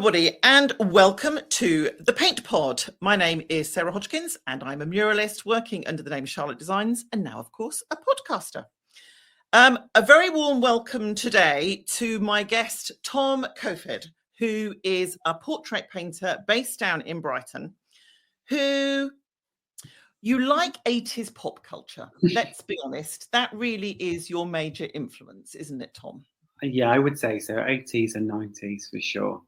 everybody, and welcome to the Paint Pod. My name is Sarah Hodgkins, and I'm a muralist working under the name Charlotte Designs, and now, of course, a podcaster. A very warm welcome today to my guest, Thom Kofoed, who is a portrait painter based down in Brighton, who you like 80s pop culture. Let's be honest, that really is your major influence, isn't it, Thom? Yeah, I would say so. 80s and 90s for sure.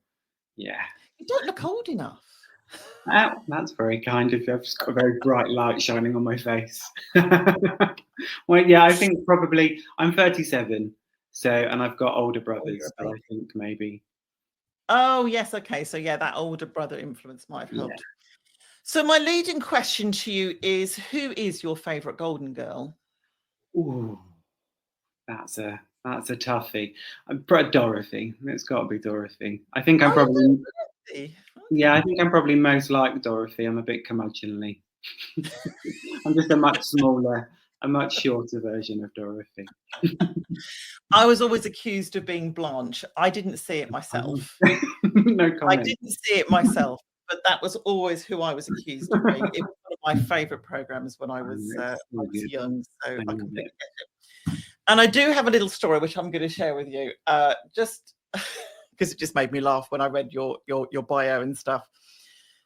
Yeah. You don't look old enough. That's very kind of you. I've just got a very bright light shining on my face. Well, yeah, I think probably I'm 37, and I've got older brothers, so I think maybe. Oh, yes. Okay. So, yeah, that older brother influence might have helped. Yeah. So my leading question to you is, who is your favourite Golden Girl? Ooh, that's a toughie. Dorothy. It's got to be Dorothy. I think I'm probably. Okay. Yeah, I think I'm probably most like Dorothy. I'm a bit curmudgeonly. I'm just a much smaller, a much shorter version of Dorothy. I was always accused of being Blanche. I didn't see it myself. No comment. I didn't see it myself, but that was always who I was accused of being. It was one of my favourite programmes when I was young, so I completely get it. And I do have a little story which I'm going to share with you, just because it just made me laugh when I read your bio and stuff.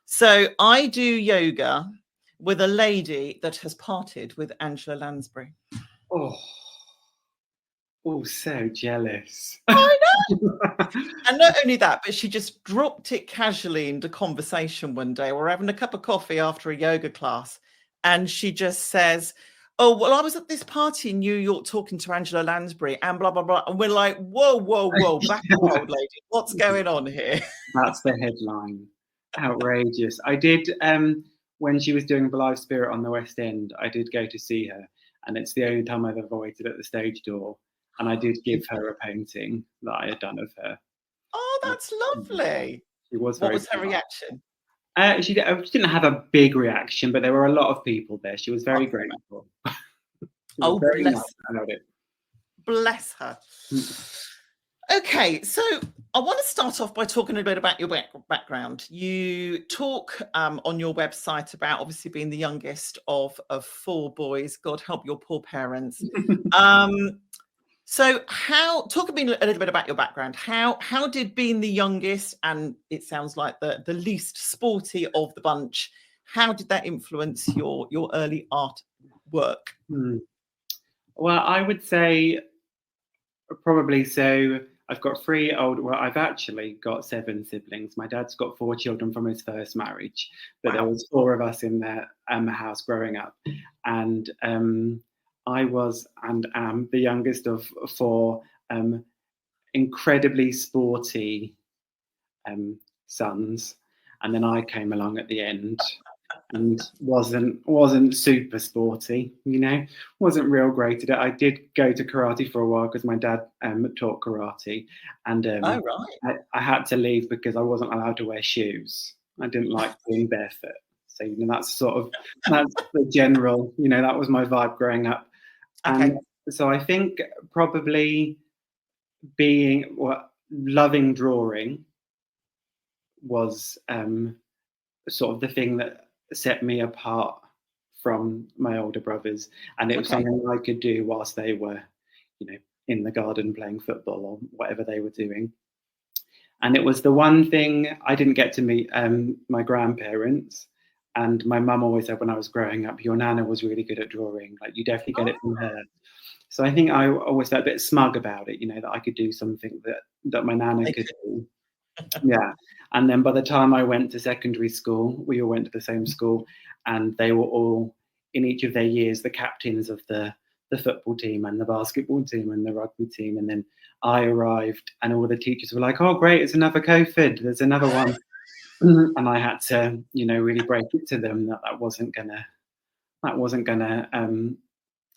So I do yoga with a lady that has parted with Angela Lansbury. Oh, so jealous. I know. And not only that, but she just dropped it casually into conversation one day. We're having a cup of coffee after a yoga class, and she just says, "Oh, well, I was at this party in New York talking to Angela Lansbury and blah, blah, blah." And we're like, whoa, back up, old lady. What's going on here? That's the headline. Outrageous. I did, when she was doing Live Spirit on the West End, I did go to see her. And it's the only time I've ever waited at the stage door. And I did give her a painting that I had done of her. Oh, that's lovely. What was her reaction? She didn't have a big reaction, but there were a lot of people there. She was very grateful. Bless her. Okay, so I want to start off by talking a bit about your background. You talk on your website about obviously being the youngest of 4 boys. God help your poor parents. So talk to me a little bit about your background. How did being the youngest, and it sounds like the least sporty of the bunch, how did that influence your early art work? Well, I would say probably so. I've got 3 older. Well, I've actually got 7 siblings. My dad's got 4 children from his first marriage, but There was 4 of us in their house growing up, and I was and am the youngest of 4 incredibly sporty sons, and then I came along at the end and wasn't super sporty, wasn't real great at it. I did go to karate for a while because my dad taught karate, and I had to leave because I wasn't allowed to wear shoes. I didn't like being barefoot. So that's that's the general, that was my vibe growing up. Okay. And so I think probably loving drawing was sort of the thing that set me apart from my older brothers, and it was something I could do whilst they were, in the garden playing football or whatever they were doing. And it was the one thing I didn't get to meet my grandparents. And my mum always said when I was growing up, your nana was really good at drawing. Like, you definitely get it from her. So I think I always felt a bit smug about it, that I could do something that my nana could do. Yeah. And then by the time I went to secondary school, we all went to the same school, and they were all, in each of their years, the captains of the football team and the basketball team and the rugby team. And then I arrived, and all the teachers were like, "Oh, great, it's another Kofoed. There's another one." And I had to, really break it to them that wasn't gonna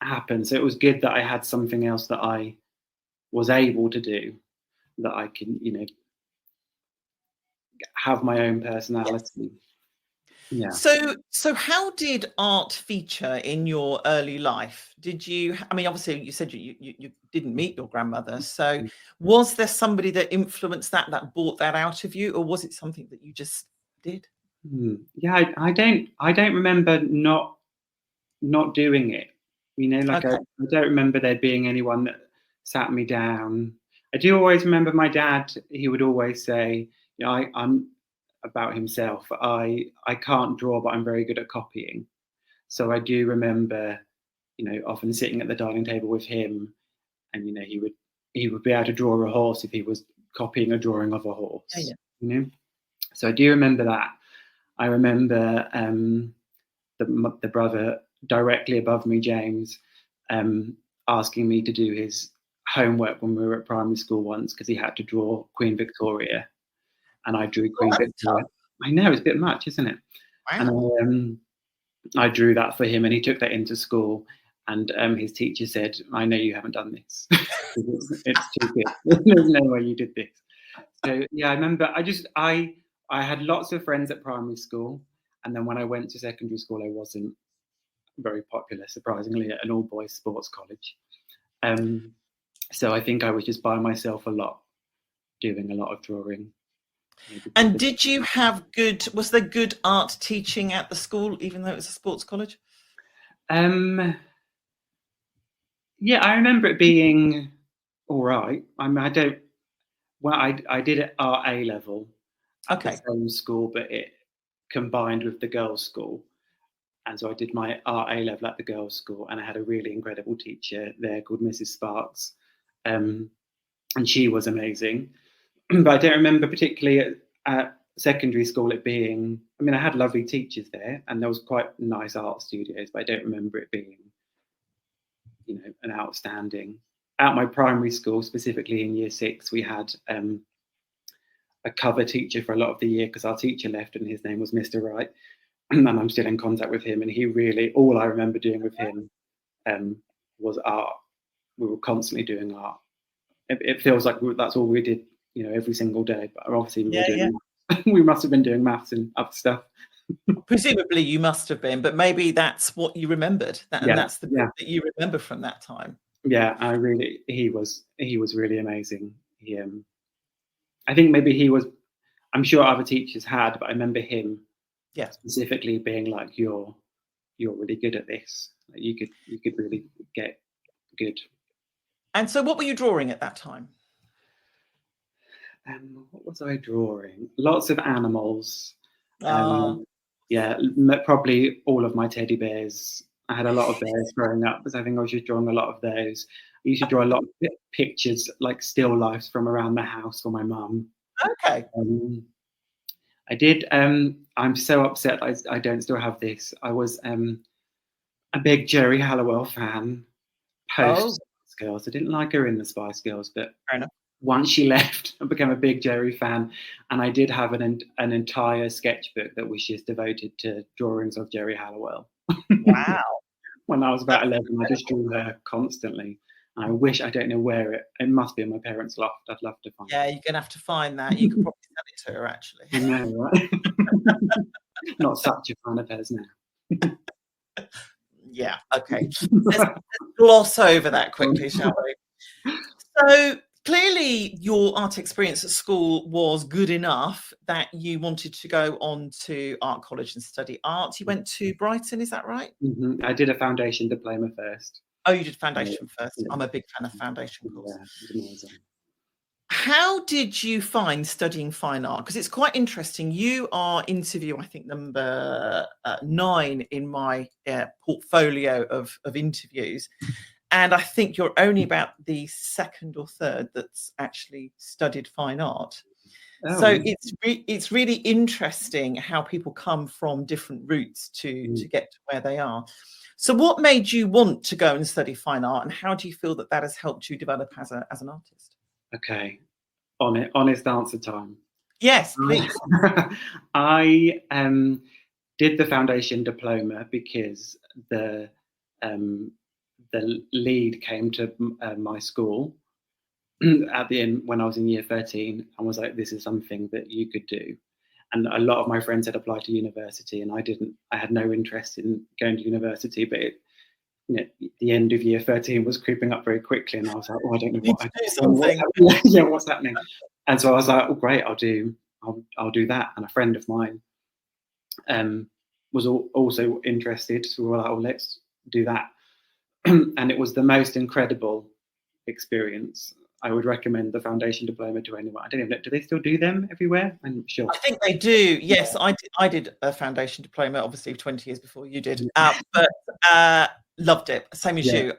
happen. So it was good that I had something else that I was able to do, that I can, have my own personality. Yeah. So how did art feature in your early life? Did you, I mean, obviously you said you didn't meet your grandmother. So was there somebody that influenced that brought that out of you, or was it something that you just did? Yeah, I don't remember not doing it. You know, like Okay. I don't remember there being anyone that sat me down. I do always remember my dad. He would always say, you know, I'm about himself. I can't draw, but I'm very good at copying. So I do remember, you know, often sitting at the dining table with him, and you know, he would be able to draw a horse if he was copying a drawing of a horse. Yeah. You know, so I do remember that. I remember the brother directly above me, James, asking me to do his homework when we were at primary school once because he had to draw Queen Victoria, and I drew Oh, Queen that's Victoria. tough. I know it's a bit much, isn't it? Wow. And I drew that for him, and he took that into school. And his teacher said, "I know you haven't done this. it's too good. There's no way you did this." So yeah, I remember. I had lots of friends at primary school, and then when I went to secondary school, I wasn't very popular, surprisingly, at an all-boys sports college. So I think I was just by myself a lot, doing a lot of drawing. And did you have was there good art teaching at the school, even though it was a sports college? Yeah, I remember it being all right. I mean, I did it art A level at the Okay. same school, but it combined with the girls' school. And so I did my art A level at the girls' school, and I had a really incredible teacher there called Mrs. Sparks. And she was amazing. But I don't remember particularly at secondary school it being, I mean, I had lovely teachers there, and there was quite nice art studios, but I don't remember it being, you know, an outstanding. At my primary school, specifically in year 6, we had a cover teacher for a lot of the year because our teacher left, and his name was Mr. Wright. And I'm still in contact with him, and he really, all I remember doing with him was art. We were constantly doing art. It feels like that's all we did, you know, every single day. But obviously, we were doing. We must have been doing maths and other stuff. Presumably, you must have been, but maybe that's what you remembered, and that's the bit that you remember from that time. Yeah, he was really amazing. I think maybe he was. I'm sure other teachers had, but I remember him specifically being like, "You're really good at this. Like, you could really get good." And so, what were you drawing at that time? What was I drawing? Lots of animals. Ah. Yeah, probably all of my teddy bears. I had a lot of bears growing up, because I think I was just drawing a lot of those. I used to draw a lot of pictures, like still lifes from around the house for my mum. Okay. I did. I'm so upset I don't still have this. I was a big Jerry Halliwell fan post Spice Girls. I didn't like her in the Spice Girls, but Fair enough. once she left, I became a big Jerry fan, and I did have an entire sketchbook that was just devoted to drawings of Jerry Halliwell. Wow. When I was about 11, I just drew her constantly. I wish, I don't know where it must be in my parents' loft. I'd love to find it. Yeah, you're going to have to find that. You could probably sell it to her, actually. I know, right? Not such a fan of hers now. Yeah, okay. Let's gloss over that quickly, shall we? So clearly your art experience at school was good enough that you wanted to go on to art college and study art. You went to Brighton, is that right? I did a foundation diploma first. Oh, you did foundation first. Yeah. I'm a big fan of foundation course. Yeah, it was amazing. How did you find studying fine art? Because it's quite interesting. You are interview, I think, number 9 in my portfolio of interviews. And I think you're only about the 2nd or 3rd that's actually studied fine art. Oh. So it's really interesting how people come from different routes to get to where they are. So what made you want to go and study fine art, and how do you feel that has helped you develop as an artist? Okay, honest answer time. Yes, please. I did the foundation diploma because the lead came to my school at the end when I was in year 13 and was like, "This is something that you could do." And a lot of my friends had applied to university, and I had no interest in going to university, but the end of year 13 was creeping up very quickly, and I was like, oh, I don't know what's happening. And so I was like, oh, great, I'll do that. And a friend of mine was also interested, so we were like, oh, let's do that. And it was the most incredible experience. I would recommend the foundation diploma to anyone. I don't even know, do they still do them everywhere? I'm sure. I think they do. Yes, I did a foundation diploma, obviously 20 years before you did, but loved it. Same as you.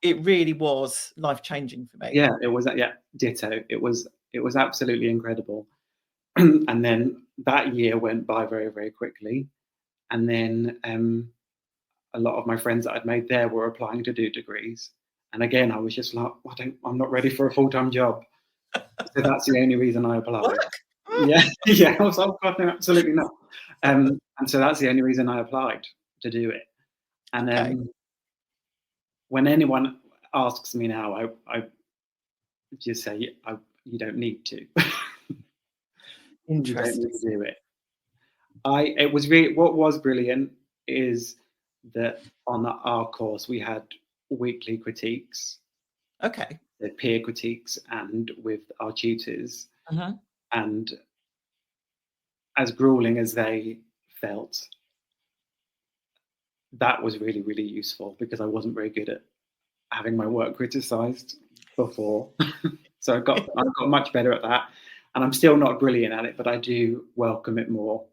It really was life-changing for me. Yeah, it was. Yeah, ditto. It was absolutely incredible. And then that year went by very, very quickly. And then a lot of my friends that I'd made there were applying to do degrees. And again, I was just like, I'm not ready for a full-time job. So that's the only reason I applied. Yeah. I was like, oh God, no, absolutely not. And so that's the only reason I applied to do it. And when anyone asks me now, I just say, you don't need to. You don't need to do it. It was really, what was brilliant is that on our course we had weekly critiques, the peer critiques, and with our tutors, and as grueling as they felt, that was really, really useful, because I wasn't very good at having my work criticised before. So I got much better at that, and I'm still not brilliant at it, but I do welcome it more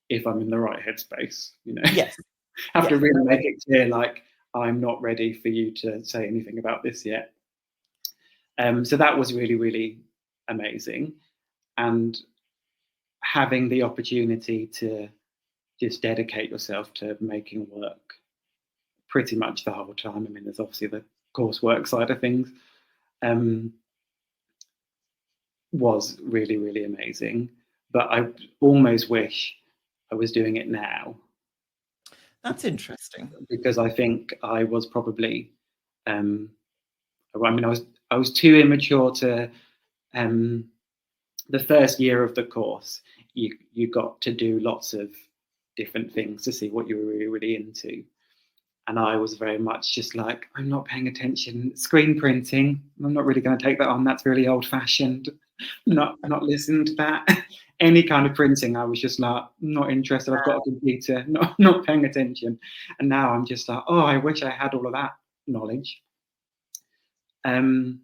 if I'm in the right headspace, Yes. Have to really make it clear, like, I'm not ready for you to say anything about this yet. So that was really, really amazing. And having the opportunity to just dedicate yourself to making work pretty much the whole time. I mean, there's obviously the coursework side of things, was really, really amazing. But I almost wish I was doing it now. That's interesting. Because I think I was probably, I was too immature to, the first year of the course, you got to do lots of different things to see what you were really, really into. And I was very much just like, I'm not paying attention. Screen printing, I'm not really going to take that on. That's really old fashioned. Not listening to that. Any kind of printing, I was just like, not interested. I've got a computer, not paying attention. And now I'm just like, oh, I wish I had all of that knowledge. And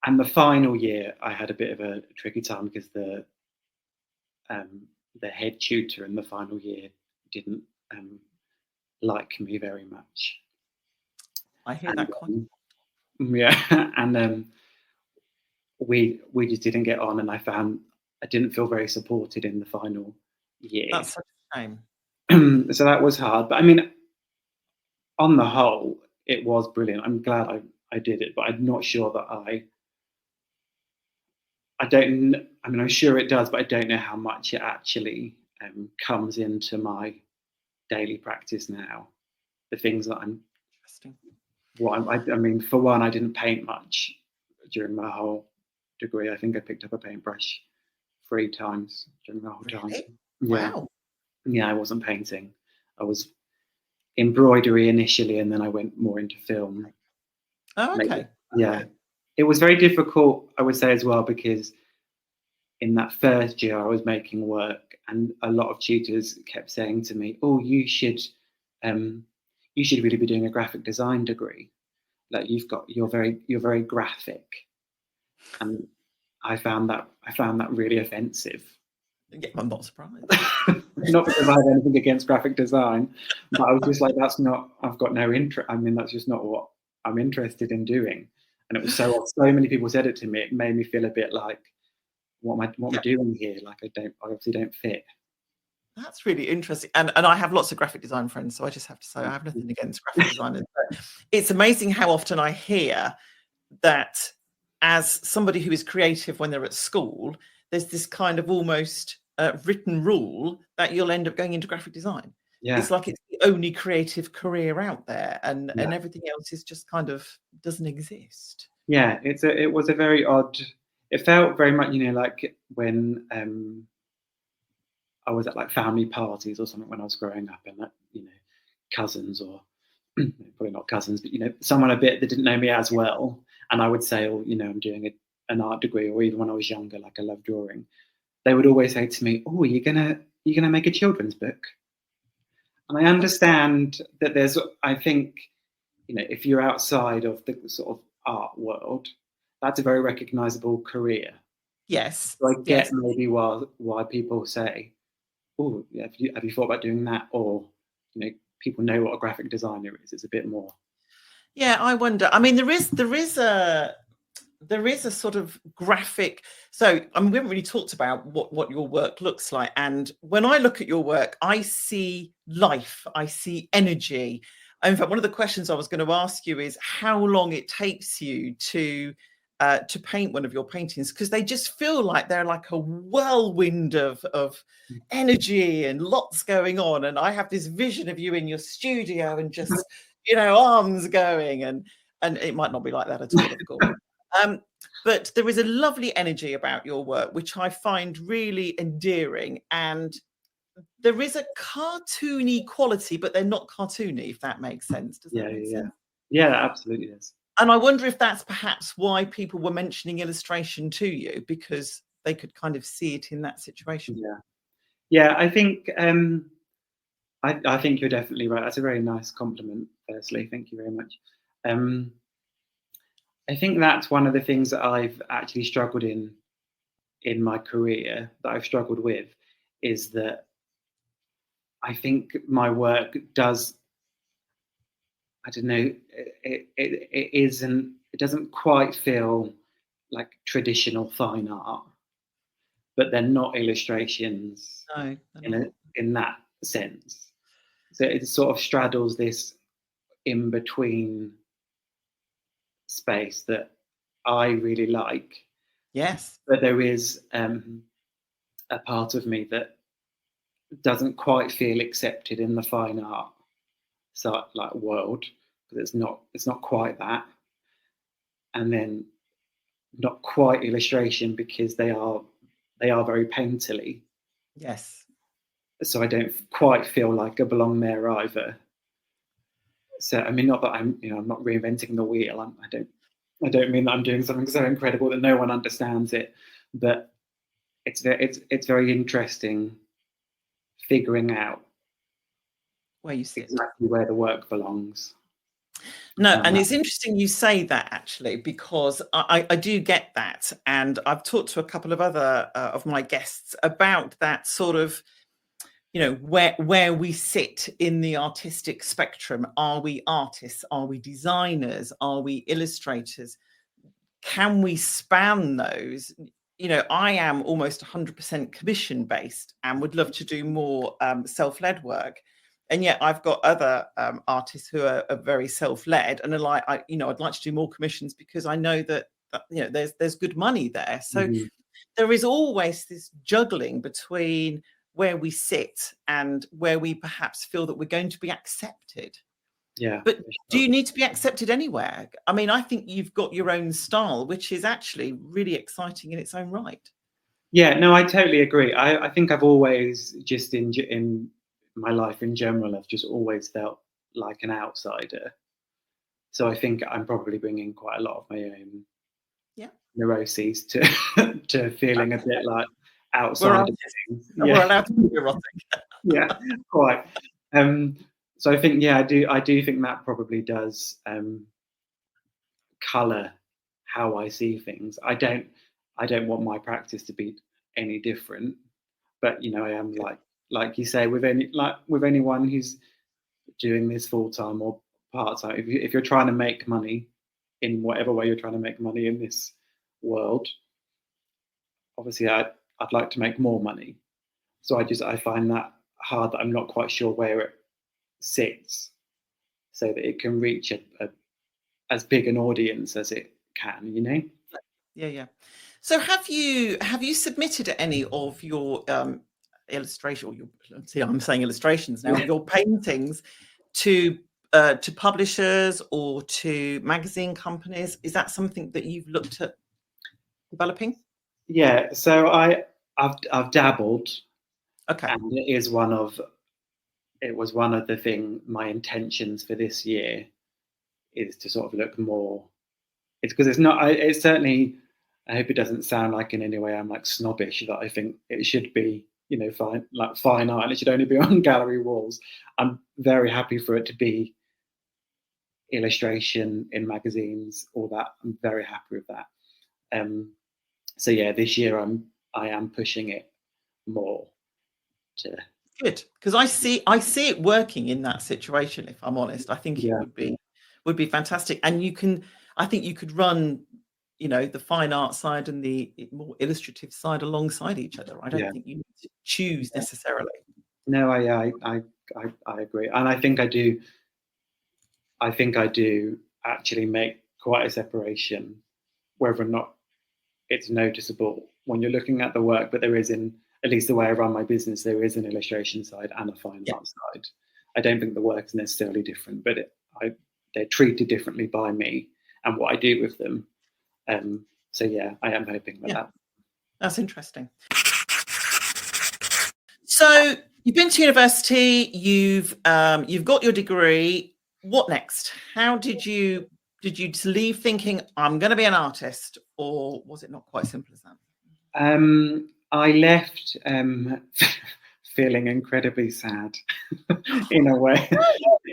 the final year, I had a bit of a tricky time, because the head tutor in the final year didn't like me very much. I hear that quite. Yeah, and we just didn't get on, and I didn't feel very supported in the final year. That's such a shame. So that was hard, but I mean, on the whole, it was brilliant. I'm glad I did it, but I'm not sure that I'm sure it does, but I don't know how much it actually comes into my daily practice now. The things that I'm interesting. I mean, for one, I didn't paint much during my whole degree. I think I picked up a paintbrush 3 times during the whole time. Wow. Yeah, I wasn't painting. I was embroidery initially, and then I went more into film. Oh, okay. Yeah. It was very difficult, I would say, as well, because in that first year I was making work, and a lot of tutors kept saying to me, oh, you should really be doing a graphic design degree. Like, you're very graphic. And I found that really offensive. Yeah, I'm not surprised. Not because I have anything against graphic design, but I was just like, I've got no interest. I mean, that's just not what I'm interested in doing. And it was so many people said it to me, it made me feel a bit like, what am I doing here? Like, I obviously don't fit. That's really interesting. And I have lots of graphic design friends, so I just have to say I have nothing against graphic designers. But it's amazing how often I hear that, as somebody who is creative when they're at school, there's this kind of almost written rule that you'll end up going into graphic design. Yeah. It's like it's the only creative career out there, and everything else is just kind of doesn't exist. Yeah, it was a very odd. It felt very much, like when I was at like family parties or something when I was growing up, and cousins, or probably not cousins, but someone a bit that didn't know me as well, and I would say, oh, I'm doing an art degree, or even when I was younger, like I love drawing. They would always say to me, "Oh, you're gonna make a children's book?" And I understand that I think, if you're outside of the sort of art world, that's a very recognizable career. Yes. So I get Yes. maybe why people say, "Oh, yeah, have you thought about doing that?" Or people know what a graphic designer is. It's a bit more. Yeah, I wonder. I mean, there is a sort of graphic. So we haven't really talked about what your work looks like. And when I look at your work, I see life, I see energy. In fact, one of the questions I was going to ask you is how long it takes you to paint one of your paintings, because they just feel like they're like a whirlwind of energy and lots going on. And I have this vision of you in your studio and just, arms going, and it might not be like that at all, of course. But there is a lovely energy about your work, which I find really endearing. And there is a cartoony quality, but they're not cartoony, if that makes sense. Does that make sense? Yeah, that absolutely is. And I wonder if that's perhaps why people were mentioning illustration to you, because they could kind of see it in that situation. Yeah. I think I think you're definitely right. That's a very nice compliment. Firstly, thank you very much. I think that's one of the things that I've actually struggled in my career, that I've struggled with, is that I think my work does, I don't know, it doesn't quite feel like traditional fine art, but they're not illustrations No, in that sense. So it sort of straddles this in between space that I really like. yes. But there is a part of me that doesn't quite feel accepted in the fine art world, because it's not quite that, and then not quite illustration, because they are very painterly. Yes. So I don't quite feel like I belong there either. So I mean, not that I'm not reinventing the wheel. I don't mean that I'm doing something so incredible that no one understands it, but it's very interesting figuring out Where you sit. exactly where the work belongs. No, and it's interesting you say that, actually, because I do get that. And I've talked to a couple of other of my guests about that sort of, where we sit in the artistic spectrum. Are we artists? Are we designers? Are we illustrators? Can we span those? I am almost 100% commission based and would love to do more self-led work. And yet I've got other artists who are very self-led and are like, I'd like to do more commissions, because I know that there's good money there. So there is always this juggling between where we sit and where we perhaps feel that we're going to be accepted. Yeah. But do you need to be accepted anywhere? I mean, I think you've got your own style, which is actually really exciting in its own right. Yeah, no, I totally agree. I think I've always, just in my life in general, I've just always felt like an outsider. So I think I'm probably bringing quite a lot of my own neuroses to to feeling a bit like outside of things. We're allowed to be erotic. Yeah, quite. So I think, I do think that probably does colour how I see things. I don't want my practice to be any different, but I am like you say, with anyone who's doing this full time or part time. If you're trying to make money in whatever way you're trying to make money in this world, obviously I'd like to make more money. So I find that hard, that I'm not quite sure where it sits, so that it can reach a as big an audience as it can. Yeah. So have you submitted any of your illustration, or I'm saying illustrations now, your paintings to publishers or to magazine companies? Is that something that you've looked at developing? Yeah, so I've dabbled. Okay. And it was one of my intentions for this year is to sort of look more. It's because it's certainly, I hope it doesn't sound like in any way I'm like snobbish that I think it should be, fine art and it should only be on gallery walls. I'm very happy for it to be illustration in magazines, all that. I'm very happy with that. So yeah, this year I am pushing it more to. Good, because I see it working in that situation. If I'm honest, I think it would be fantastic, and I think you could run, the fine art side and the more illustrative side alongside each other. I don't think you need to choose necessarily. No, I agree, and I think I do. I think I do actually make quite a separation, whether or not it's noticeable when you're looking at the work, but there is, in at least the way I run my business, there is an illustration side and a fine art side. I don't think the work is necessarily different, but they're treated differently by me and what I do with them. So yeah, I am hoping for that. That's interesting. So you've been to university, you've got your degree. What next? How did you leave thinking I'm going to be an artist, or was it not quite simple as that? I left feeling incredibly sad in a way,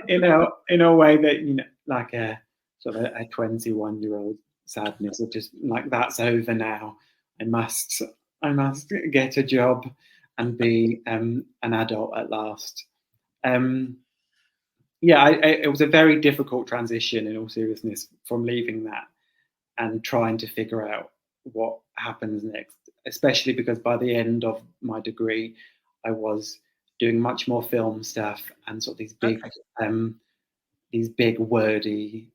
in a way that, like a sort of a 21-year-old sadness of just like, that's over now. I must get a job and be an adult at last. It was a very difficult transition, in all seriousness, from leaving that and trying to figure out what happens next, especially because by the end of my degree, I was doing much more film stuff and sort of these big wordy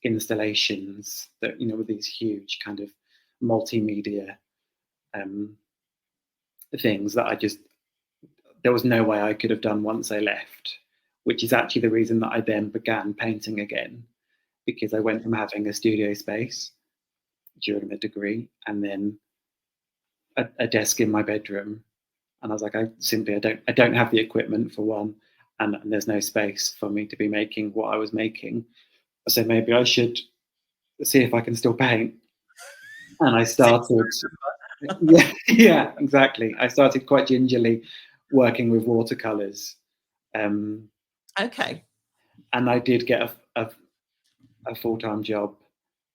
installations that, with these huge kind of multimedia things that there was no way I could have done once I left, which is actually the reason that I then began painting again, because I went from having a studio space during the degree and then a desk in my bedroom, and I was like, I don't have the equipment for one, and there's no space for me to be making what I was making, so maybe I should see if I can still paint. And I started yeah, exactly. I started quite gingerly working with watercolors. Okay. And I did get a full-time job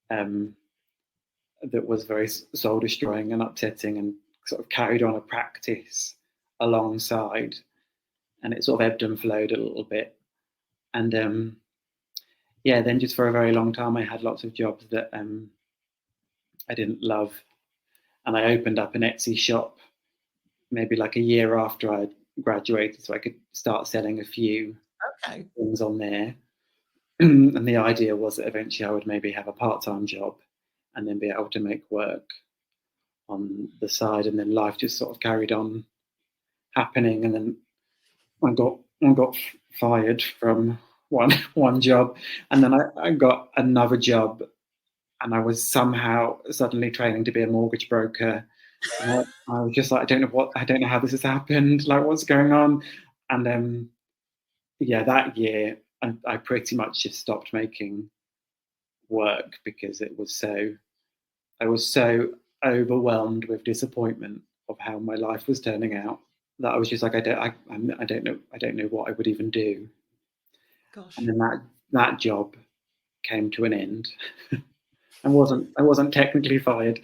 that was very soul destroying and upsetting, and sort of carried on a practice alongside, and it sort of ebbed and flowed a little bit. And then just for a very long time I had lots of jobs that I didn't love, and I opened up an Etsy shop maybe like a year after I graduated, so I could start selling a few things on there. And the idea was that eventually I would maybe have a part-time job and then be able to make work on the side, and then life just sort of carried on happening. And then I got fired from one job, and then I got another job, and I was somehow suddenly training to be a mortgage broker. And I was just like, I don't know how this has happened, like what's going on. And that year I pretty much just stopped making work because I was so overwhelmed with disappointment of how my life was turning out that I was just like, I don't know what I would even do. Gosh. And then that job came to an end. I wasn't technically fired,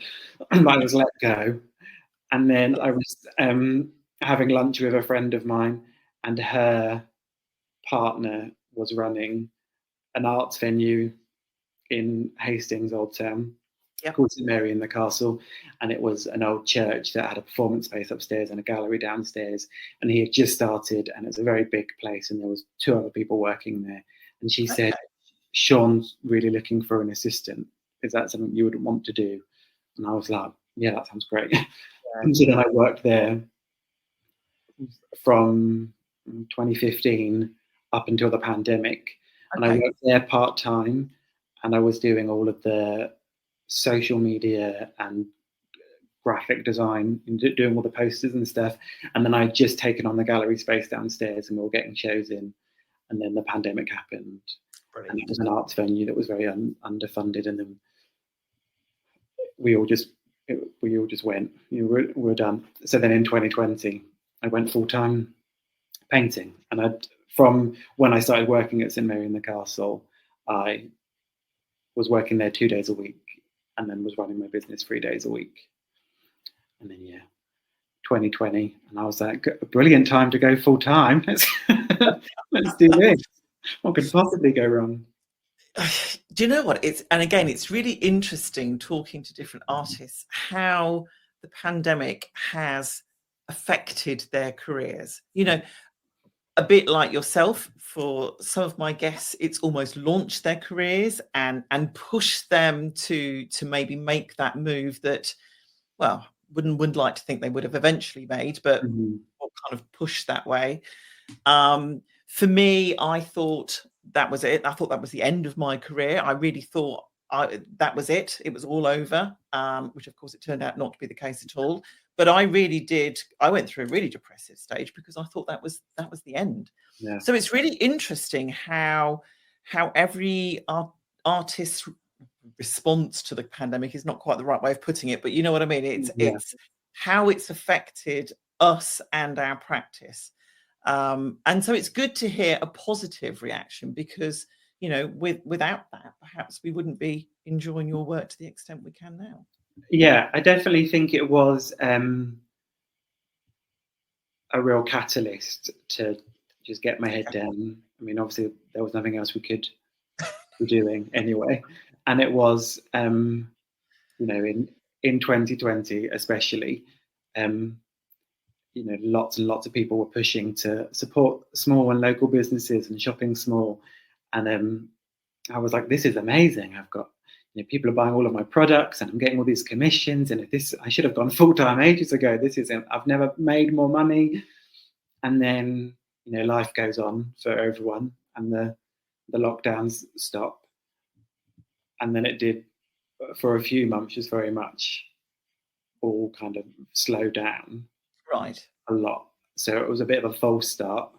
but I was let go. And then I was having lunch with a friend of mine, and her partner was running an arts venue in Hastings Old Town called St Mary in the Castle, and it was an old church that had a performance space upstairs and a gallery downstairs, and he had just started, and it was a very big place, and there was 2 other people working there. And she said, Sean's really looking for an assistant. Is that something you would want to do? And I was like, yeah, that sounds great. And so then I worked there from 2015 up until the pandemic. And I worked there part-time, and I was doing all of the social media and graphic design and doing all the posters and stuff. And then I'd just taken on the gallery space downstairs, and we were getting shows in. And then the pandemic happened. Brilliant. And it was an arts venue that was very underfunded. And then we all just went, we're done. So then in 2020, I went full-time painting. And from when I started working at St Mary in the Castle, I was working there 2 days a week, and then was running my business 3 days a week. And then 2020, and I was like, a brilliant time to go full time. Let's do this. What could possibly go wrong? Do you know what? It's really interesting talking to different artists how the pandemic has affected their careers. You know, a bit like yourself, for some of my guests, it's almost launched their careers and pushed them to maybe make that move that, well, wouldn't like to think they would have eventually made, but kind of pushed that way. For me, I thought that was it. I thought that was the end of my career. I really thought that was it. It was all over, which of course it turned out not to be the case at all. But I really did. I went through a really depressive stage because I thought that was the end. Yeah. So it's really interesting how every artist's response to the pandemic is not quite the right way of putting it, but you know what I mean. It's how it's affected us and our practice. And so it's good to hear a positive reaction because, you know, without that, perhaps we wouldn't be enjoying your work to the extent we can now. Yeah, I definitely think it was a real catalyst to just get my head down. I mean, obviously there was nothing else we could be doing anyway. And it was, you know, in 2020 especially, you know, lots and lots of people were pushing to support small and local businesses and shopping small. And I was like, this is amazing. I've got, you know, people are buying all of my products and I'm getting all these commissions. And I should have gone full-time ages ago. I've never made more money. And then, you know, life goes on for everyone and the lockdowns stop. And then it did for a few months, just very much all kind of slow down. Right. A lot. So it was a bit of a false start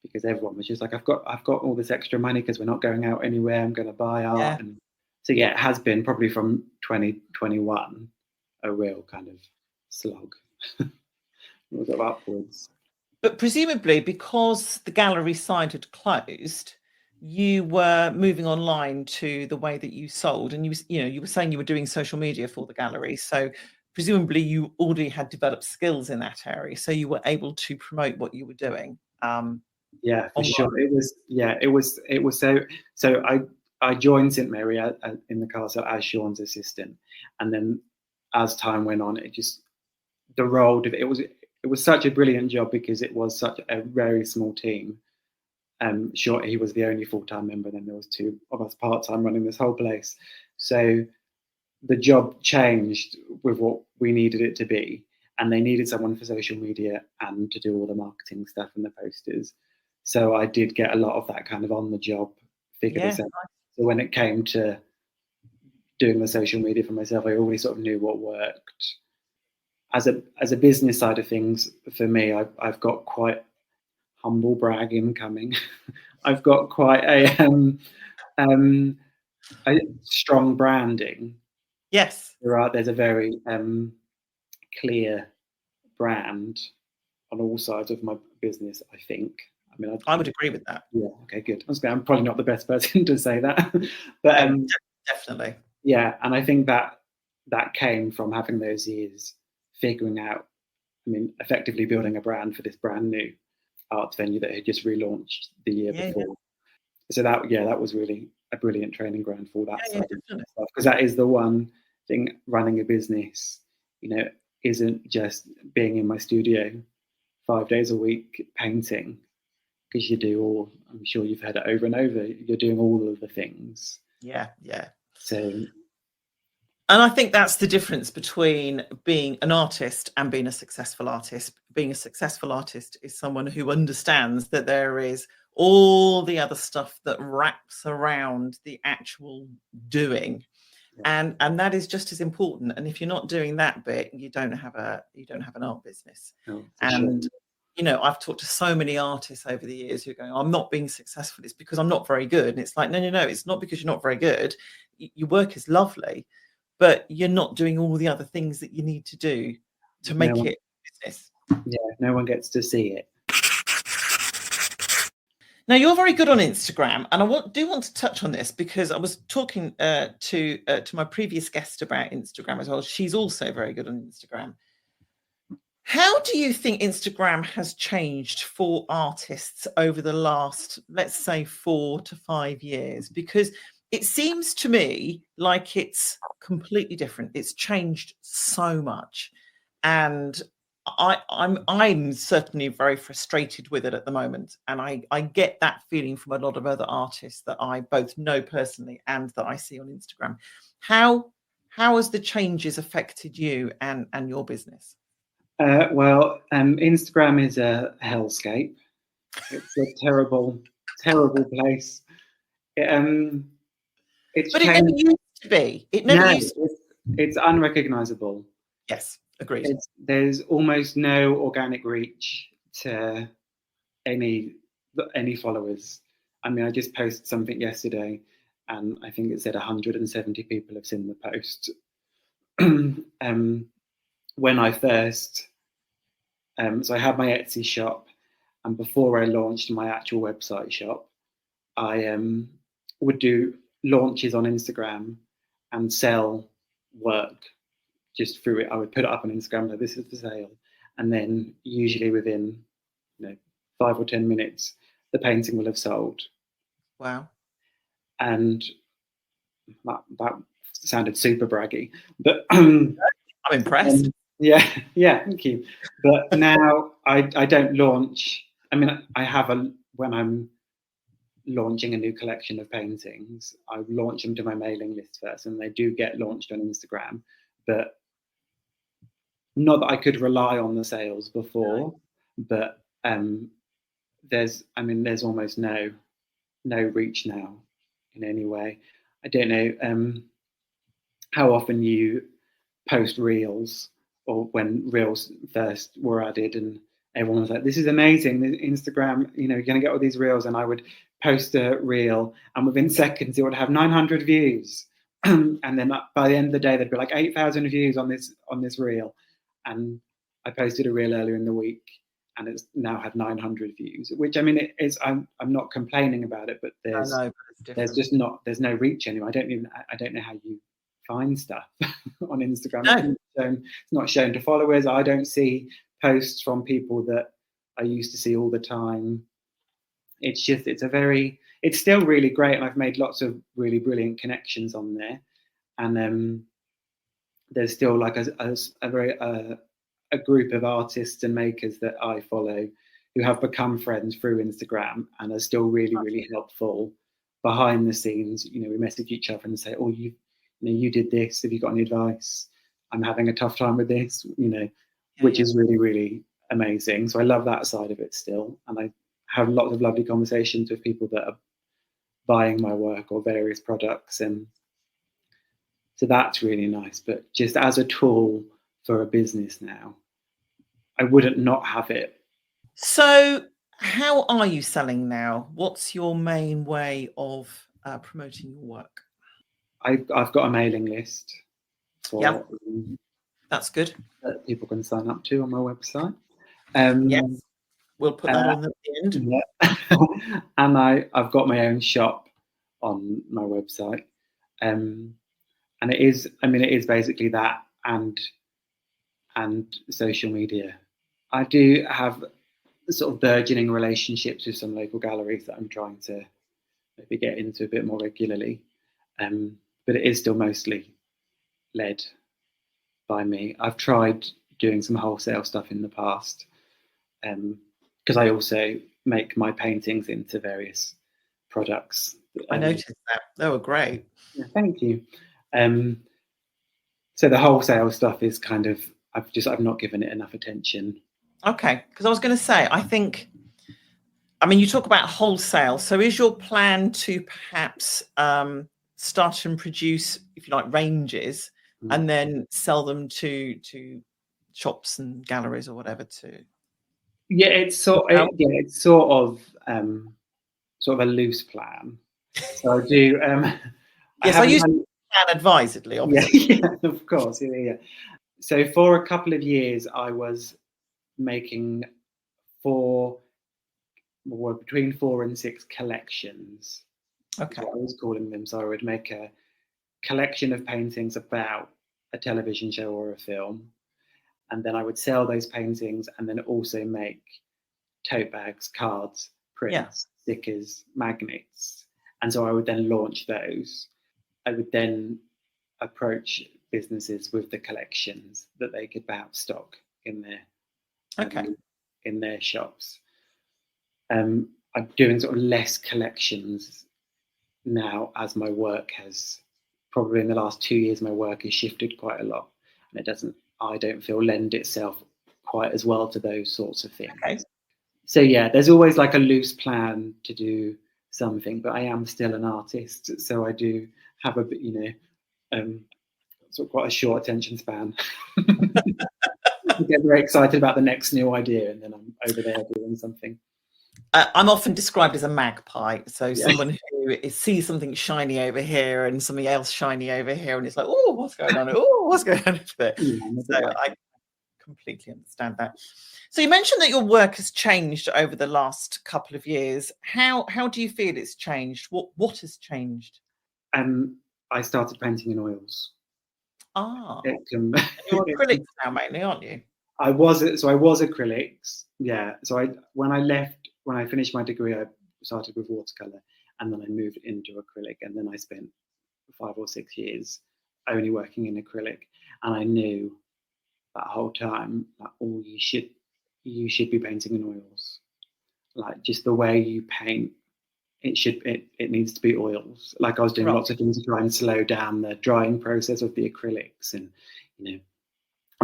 because everyone was just like, I've got all this extra money because we're not going out anywhere. I'm going to buy art. Yeah. And so it has been probably from 2021 a real kind of slog. It was upwards. But presumably because the gallery side had closed, you were moving online to the way that you sold, and you were saying you were doing social media for the gallery. So presumably you already had developed skills in that area, so you were able to promote what you were doing. Yeah, for sure. It was so I joined St Mary in the Castle as Sean's assistant, and then as time went on, it was such a brilliant job because it was such a very small team. Sure, he was the only full-time member, then there was two of us part-time running this whole place. So the job changed with what we needed it to be, and they needed someone for social media and to do all the marketing stuff and the posters. So I did get a lot of that kind of on the job, figure this out. So when it came to doing the social media for myself, I already sort of knew what worked. As a business side of things, for me, I've got quite humble bragging coming. I've got quite a strong branding. Yes. There's a very clear brand on all sides of my business, I think. I mean, I would agree with that. Yeah. Okay. Good. I'm probably not the best person to say that, but definitely. Yeah, and I think that came from having those years figuring out. I mean, effectively building a brand for this brand new arts venue that had just relaunched the year before. Yeah. So that was really a brilliant training ground for that side of stuff, because that is the one thing, running a business, you know, isn't just being in my studio 5 days a week painting, because you do all, I'm sure you've heard it over and over, you're doing all of the things. Yeah. So, and I think that's the difference between being an artist and being a successful artist. Being a successful artist is someone who understands that there is all the other stuff that wraps around the actual doing. and that is just as important. And if you're not doing that bit, you don't have an art business. And you know, I've talked to so many artists over the years who are going, I'm not being successful, it's because I'm not very good. And it's like, no, it's not because you're not very good. Your work is lovely, but you're not doing all the other things that you need to do to make it business. Yeah, no one gets to see it. Now, you're very good on Instagram, and I do want to touch on this because I was talking to my previous guest about Instagram as well. She's also very good on Instagram. How do you think Instagram has changed for artists over the last, let's say, 4 to 5 years? Because it seems to me like it's completely different. It's changed so much, and I'm certainly very frustrated with it at the moment, and I get that feeling from a lot of other artists that I both know personally and that I see on Instagram. How has the changes affected you and your business? Well, Instagram is a hellscape. It's a terrible, terrible place. It's but it never used to be. It never used to be. It's unrecognizable. Yes, agreed. There's almost no organic reach to any followers. I mean, I just posted something yesterday, and I think it said 170 people have seen the post. When I first, so I had my Etsy shop, and before I launched my actual website shop, I would do launches on Instagram and sell work just through it. I would put it up on Instagram, like, this is for sale, and then usually within 5 or 10 minutes, the painting will have sold. Wow. And that sounded super braggy, but I'm impressed. Yeah, thank you. But now I don't launch. I mean, when I'm launching a new collection of paintings, I launch them to my mailing list first, and they do get launched on Instagram. But not that I could rely on the sales before, but there's almost no reach now in any way. I don't know how often you post reels, or when reels first were added and everyone was like, this is amazing, Instagram, you're going to get all these reels. And I would post a reel, and within seconds it would have 900 views. And then by the end of the day, there'd be like 8,000 views on this reel. And I posted a reel earlier in the week, and it's now had 900 views, which, I mean, I'm not complaining about it, but there's no reach anymore. I don't know how you find stuff on Instagram. No. It's not shown to followers. I don't see posts from people that I used to see all the time. It's still really great, and I've made lots of really brilliant connections on there. And there's still like a group of artists and makers that I follow who have become friends through Instagram and are still really, really helpful behind the scenes. We message each other and say, oh, you did this, have you got any advice? I'm having a tough time with this, which is really, really amazing. So I love that side of it still. And I have lots of lovely conversations with people that are buying my work or various products. And so that's really nice. But just as a tool for a business now, I wouldn't not have it. So how are you selling now? What's your main way of promoting your work? I've got a mailing list for that's good, that people can sign up to on my website. Yes, we'll put that on at the end. Yeah. And I've got my own shop on my website, and it is basically that and social media. I do have sort of burgeoning relationships with some local galleries that I'm trying to maybe get into a bit more regularly, but it is still mostly led by me. I've tried doing some wholesale stuff in the past, because I also make my paintings into various products. I noticed that. They were great. Yeah, thank you. So the wholesale stuff is kind of, I've not given it enough attention. Okay, because I was going to say, you talk about wholesale. So is your plan to perhaps start and produce, if you like, ranges, and then sell them to shops and galleries or whatever to? Yeah, it's sort of a loose plan. So I do. Yes, I use plan advisedly, obviously. Yeah, of course. Yeah. So for a couple of years, I was making between 4 and 6 collections. Okay. Is what I was calling them. So I would make a collection of paintings about a television show or a film, and then I would sell those paintings, and then also make tote bags, cards, prints, stickers, magnets. And so I would then launch those. I would then approach businesses with the collections that they could perhaps stock in their shops. I'm doing sort of less collections now, as my work has, probably in the last 2 years, my work has shifted quite a lot, and I don't feel lend itself quite as well to those sorts of things. Okay. So yeah, there's always like a loose plan to do something, but I am still an artist, so I do have a bit, sort of quite a short attention span. I get very excited about the next new idea, and then I'm over there doing something. I'm often described as a magpie, so someone who sees something shiny over here and something else shiny over here, and it's like, oh, what's going on? Oh, what's going on over there? So I completely understand that. So you mentioned that your work has changed over the last couple of years. How do you feel it's changed? What has changed? I started painting in oils. You're acrylics now mainly, aren't you? I was acrylics. Yeah. So when I finished my degree, I started with watercolor, and then I moved into acrylic, and then I spent 5 or 6 years only working in acrylic. And I knew that whole time that you should be painting in oils. Like, just the way you paint, it needs to be oils. Like, I was doing lots of things to try and slow down the drying process of the acrylics, and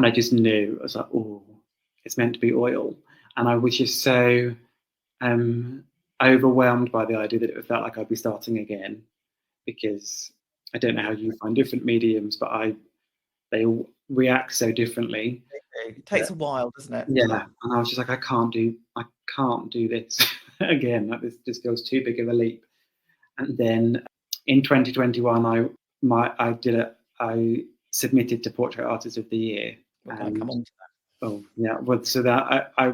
I just knew, I was like, oh, it's meant to be oil. And I was just so overwhelmed by the idea that it felt like I'd be starting again, because I don't know how you find different mediums, but they all react so differently. It takes a while, doesn't it? Yeah. And I was just like, I can't do this again. Like, this just feels too big of a leap. And then in 2021, I submitted to Portrait Artist of the Year. We're going to come on to that. Oh yeah, well, so that I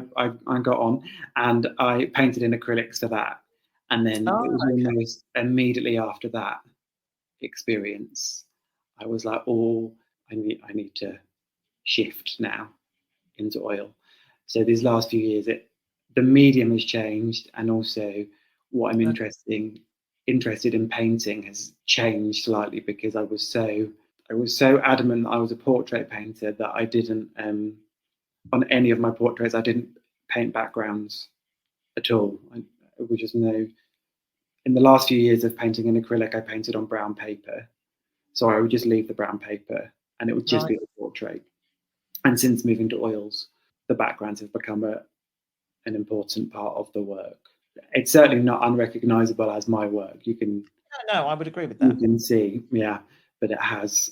got on, and I painted in acrylics for that, and then it was almost immediately after that experience, I was like, oh, I need to shift now into oil. So these last few years, the medium has changed, and also what I'm interested in painting has changed slightly, because I was so adamant that I was a portrait painter that I didn't. On any of my portraits, I didn't paint backgrounds at all. It was just no. In the last few years of painting in acrylic, I painted on brown paper, so I would just leave the brown paper, and it would just be the portrait. And since moving to oils, the backgrounds have become an important part of the work. It's certainly not unrecognisable as my work. You can. No, I would agree with that. You can see, but it has.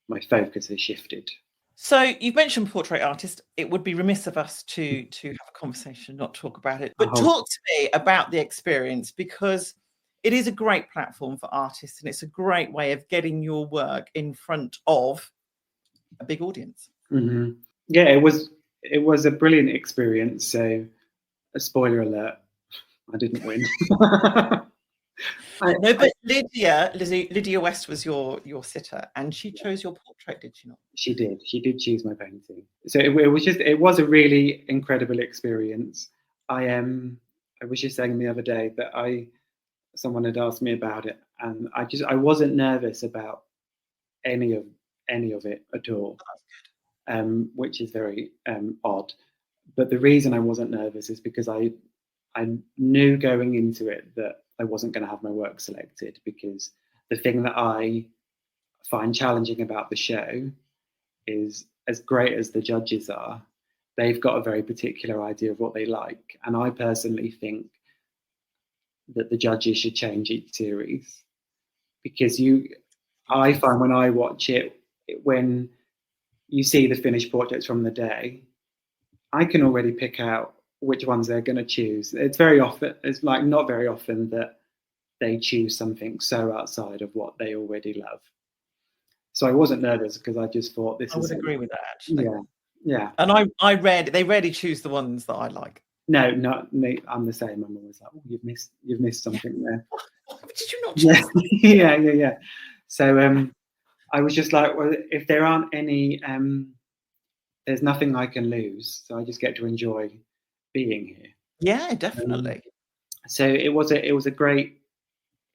My focus has shifted. So you've mentioned portrait artist. It would be remiss of us to have a conversation, not talk about it. But talk to me about the experience, because it is a great platform for artists, and it's a great way of getting your work in front of a big audience. Mm-hmm. Yeah, it was a brilliant experience. So, a spoiler alert: I didn't win. No, but Lydia West was your sitter, and she chose your portrait, did she not? She did. She did choose my painting. So it was a really incredible experience. I was just saying the other day that someone had asked me about it, and I wasn't nervous about any of it at all, which is very odd. But the reason I wasn't nervous is because I knew going into it that I wasn't going to have my work selected, because the thing that I find challenging about the show is, as great as the judges are, they've got a very particular idea of what they like. And I personally think that the judges should change each series. because I find when I watch it, when you see the finished portraits from the day, I can already pick out which ones they're going to choose. It's like not very often that they choose something so outside of what they already love. So I wasn't nervous because I just thought I would agree with that, actually. Yeah. And they rarely choose the ones that I like. No, not me. I'm the same. I'm always like, oh, you've missed something there. Did you not choose? Yeah. So I was just like, well, if there aren't any, there's nothing I can lose. So I just get to enjoy being here. Yeah, definitely. So it was a great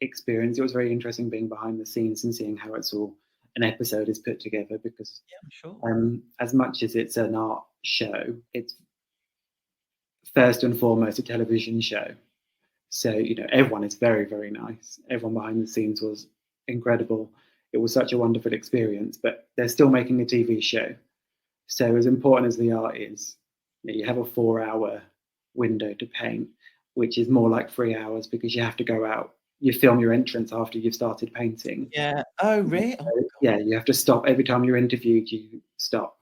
experience. It was very interesting being behind the scenes and seeing how an episode is put together, because as much as it's an art show, it's first and foremost a television show. So, everyone is very, very nice. Everyone behind the scenes was incredible. It was such a wonderful experience, but they're still making a TV show. So as important as the art is, you have a 4-hour window to paint, which is more like 3 hours, because you have to go out. You film your entrance after you've started painting. Yeah. Oh, really? So, yeah, you have to stop every time you're interviewed. You stop.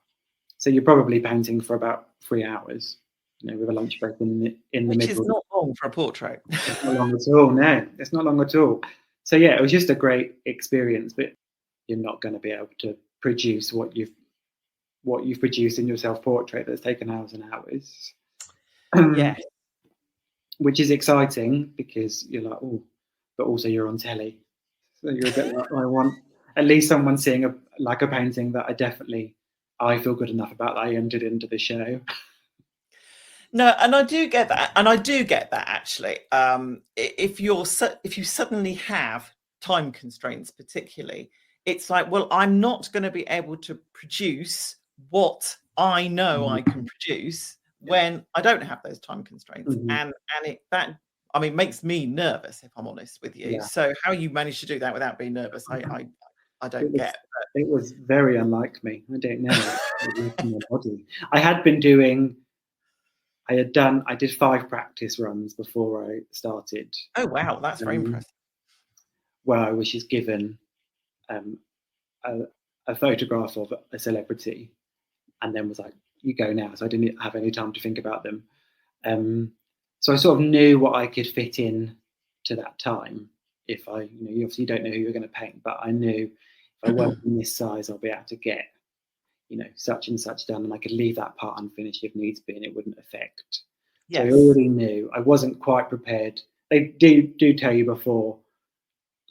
So you're probably painting for about 3 hours, with a lunch break in the middle. Which is not long for a portrait. It's not long at all. No, it's not long at all. So yeah, it was just a great experience. But you're not going to be able to produce what you've produced in your self-portrait that's taken hours and hours. Yeah. Which is exciting, because you're like, oh, but also you're on telly. So you're a bit like, I want at least someone seeing a painting that I feel good enough about that I entered into the show. No, and I do get that, actually. If you suddenly have time constraints, particularly, it's like, well, I'm not going to be able to produce what I know I can produce when I don't have those time constraints, and it makes me nervous, if I'm honest with you. Yeah. So how you manage to do that without being nervous, I don't get. It was very unlike me. I don't know. My body. I did 5 practice runs before I started. Oh wow, that's very impressive. Where I was just given a photograph of a celebrity, and then was like, you go now. So I didn't have any time to think about them. So I sort of knew what I could fit in to that time. If you obviously don't know who you're going to paint, but I knew if I work in this size, I'll be able to get, such and such done, and I could leave that part unfinished if needs be, and it wouldn't affect. Yes. So I already knew. I wasn't quite prepared. They do tell you before,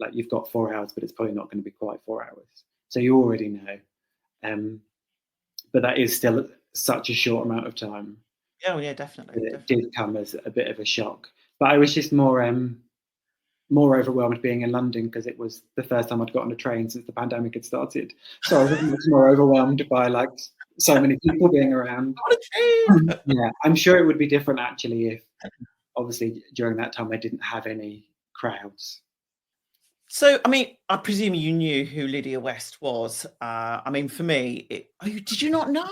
like, you've got 4 hours, but it's probably not going to be quite 4 hours. So you already know. But that is still such a short amount of time. Oh yeah, definitely. It did come as a bit of a shock. But I was just more overwhelmed being in London, because it was the first time I'd got on a train since the pandemic had started. So I was much more overwhelmed by so many people being around. Yeah, I'm sure it would be different actually if, obviously, during that time I didn't have any crowds. So, I presume you knew who Lydia West was. For me, did you not know?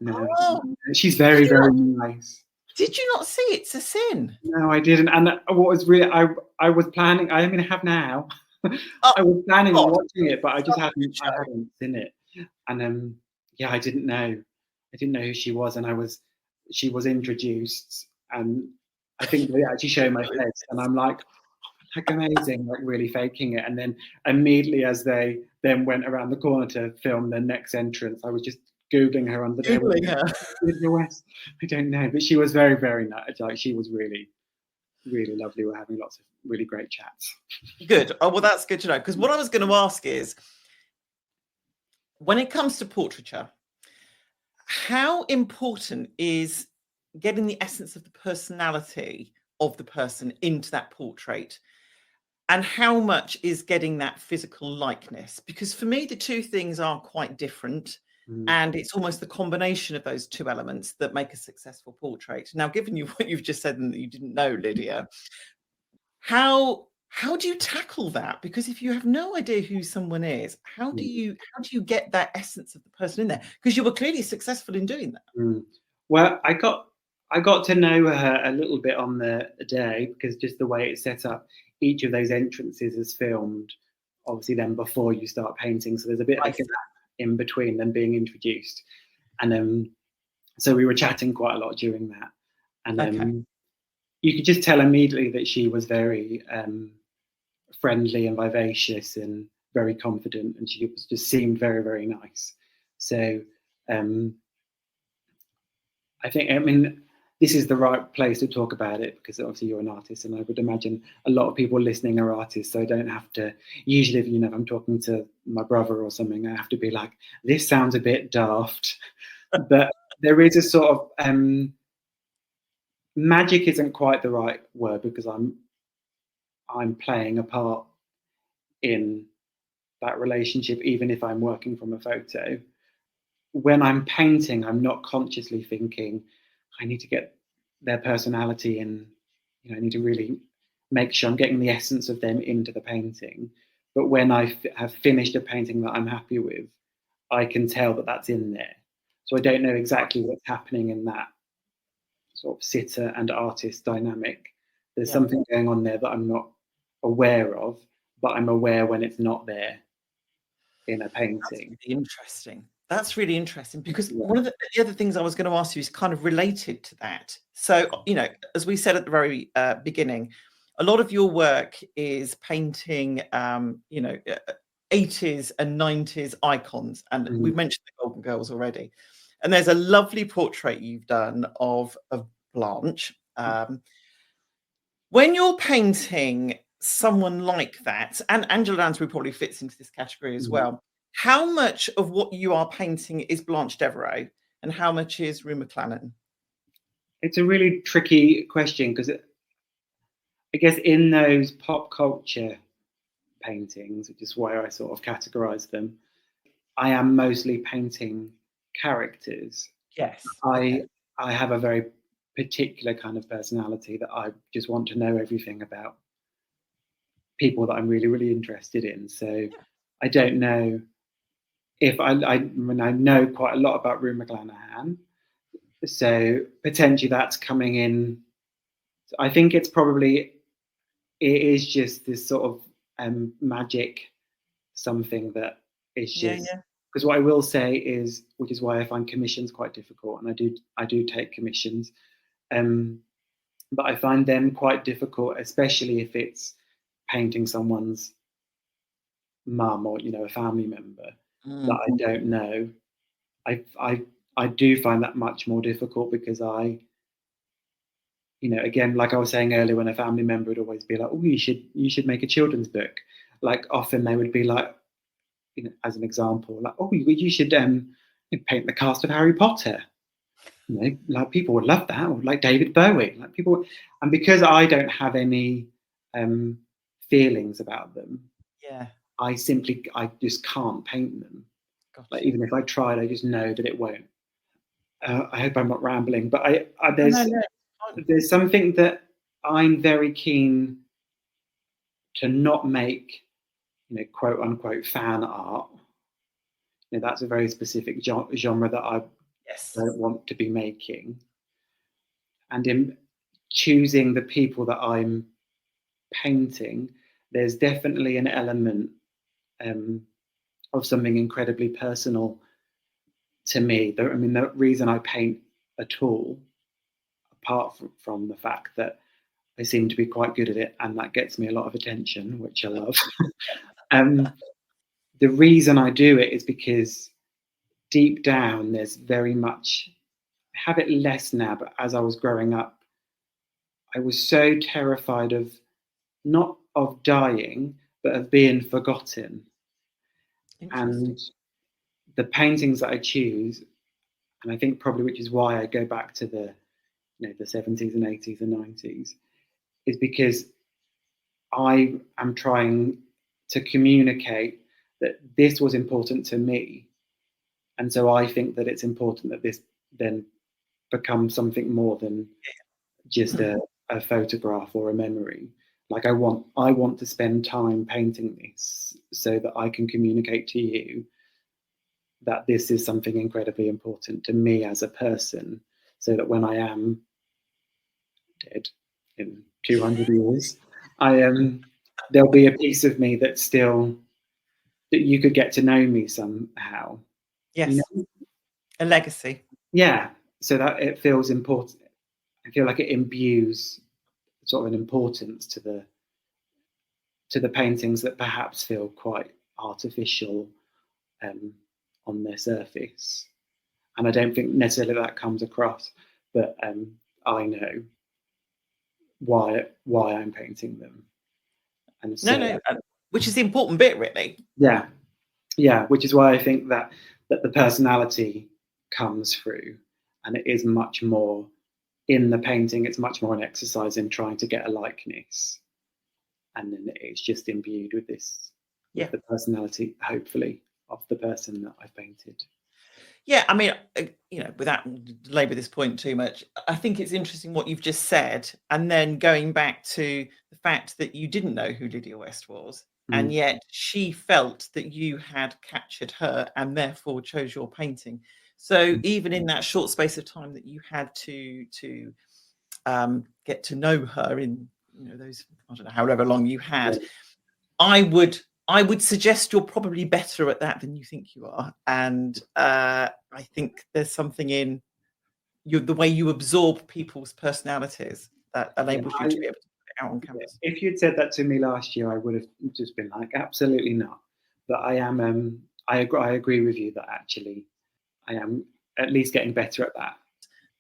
No, she's very, very nice. Did you not see It's a Sin? No, I didn't. And what was really, I was planning, I have now. I was planning on watching it, but I hadn't seen it. And I didn't know. I didn't know who she was, and she was introduced, and I think they actually showed my face, and I'm like amazing, like really faking it. And then immediately as they then went around the corner to film the next entrance, I was just Googling her on the day. I don't know, but she was very, very nice. Like, she was really, really lovely. We're having lots of really great chats. Good. Oh, well, that's good to know. Because what I was going to ask is, when it comes to portraiture, how important is getting the essence of the personality of the person into that portrait? And how much is getting that physical likeness? Because for me, the two things are quite different. And it's almost the combination of those two elements that make a successful portrait. Now, given you what you've just said and that you didn't know, Lydia, how do you tackle that? Because if you have no idea who someone is, how do you get that essence of the person in there? Because you were clearly successful in doing that. Well, I got to know her a little bit on the day, because just the way it's set up, each of those entrances is filmed obviously then before you start painting. So there's a bit of a gap in between them being introduced. And so we were chatting quite a lot during that. And you could just tell immediately that she was very friendly and vivacious and very confident, and she just seemed very, very nice. So I think, I mean, this is the right place to talk about it, because obviously you're an artist, and I would imagine a lot of people listening are artists, so I don't have to, usually if, if I'm talking to my brother or something, I have to be like, this sounds a bit daft. But there is a sort of magic isn't quite the right word, because I'm playing a part in that relationship, even if I'm working from a photo. When I'm painting, I'm not consciously thinking, I need to get their personality in, I need to really make sure I'm getting the essence of them into the painting. But when I have finished a painting that I'm happy with, I can tell that that's in there. So I don't know exactly what's happening in that sort of sitter and artist dynamic. There's something going on there that I'm not aware of, but I'm aware when it's not there in a painting. That's really interesting. That's really interesting, because one of the other things I was going to ask you is kind of related to that. So, as we said at the very beginning, a lot of your work is painting, 80s and 90s icons. And we've mentioned the Golden Girls already. And there's a lovely portrait you've done of Blanche. When you're painting someone like that, and Angela Lansbury probably fits into this category as well, how much of what you are painting is Blanche Devereaux and how much is Rue McClanahan? It's a really tricky question, because I guess in those pop culture paintings, which is why I sort of categorize them, I am mostly painting characters. Yes. I have a very particular kind of personality that I just want to know everything about people that I'm really, really interested in. So I don't know if I know quite a lot about Rue McClanahan. So potentially that's coming in. I think it is just this sort of magic something that is just, because what I will say is, which is why I find commissions quite difficult, and I do take commissions, but I find them quite difficult, especially if it's painting someone's mum or a family member that I don't know. I do find that much more difficult, because again, like I was saying earlier, when a family member would always be like, oh, you should make a children's book. Like often they would be like, as an example, like, oh, you should paint the cast of Harry Potter. Like people would love that, or like David Bowie. Like people, and because I don't have any feelings about them, I just can't paint them. Gotcha. Like even if I tried, I just know that it won't. I hope I'm not rambling, but there's something that I'm very keen to not make, quote unquote fan art. That's a very specific genre that I don't want to be making. And in choosing the people that I'm painting, there's definitely an element of something incredibly personal to me. The reason I paint at all, apart from the fact that I seem to be quite good at it and that gets me a lot of attention, which I love. The reason I do it is because deep down there's very much, I have it less now, but as I was growing up, I was so terrified of, not of dying, but of being forgotten. And the paintings that I choose, and I think probably which is why I go back to the 70s and 80s and 90s, is because I am trying to communicate that this was important to me. And so I think that it's important that this then becomes something more than just a photograph or a memory. Like I want to spend time painting this so that I can communicate to you that this is something incredibly important to me as a person, so that when I am dead in 200 years, there'll be a piece of me that still that you could get to know me somehow. Yes. You know? A legacy. Yeah. So that it feels important. I feel like it imbues sort of an importance to the paintings that perhaps feel quite artificial on their surface. And I don't think necessarily that comes across, but I know why I'm painting them. And so, No, which is the important bit, really. Yeah, which is why I think that the personality comes through, and it is much more in the painting. It's much more an exercise in trying to get a likeness, and then it's just imbued with this, with the personality, hopefully, of the person that I've painted. Yeah, I mean, without labour this point too much, I think it's interesting what you've just said, and then going back to the fact that you didn't know who Lydia West was, and yet she felt that you had captured her and therefore chose your painting. So even in that short space of time that you had to get to know her in those, I don't know, however long you had, I would suggest you're probably better at that than you think you are. And I think there's something in the way you absorb people's personalities that enables you to be able to put it out on canvas. If you'd said that to me last year, I would have just been like, absolutely not. But I am, I agree with you that actually I am at least getting better at that.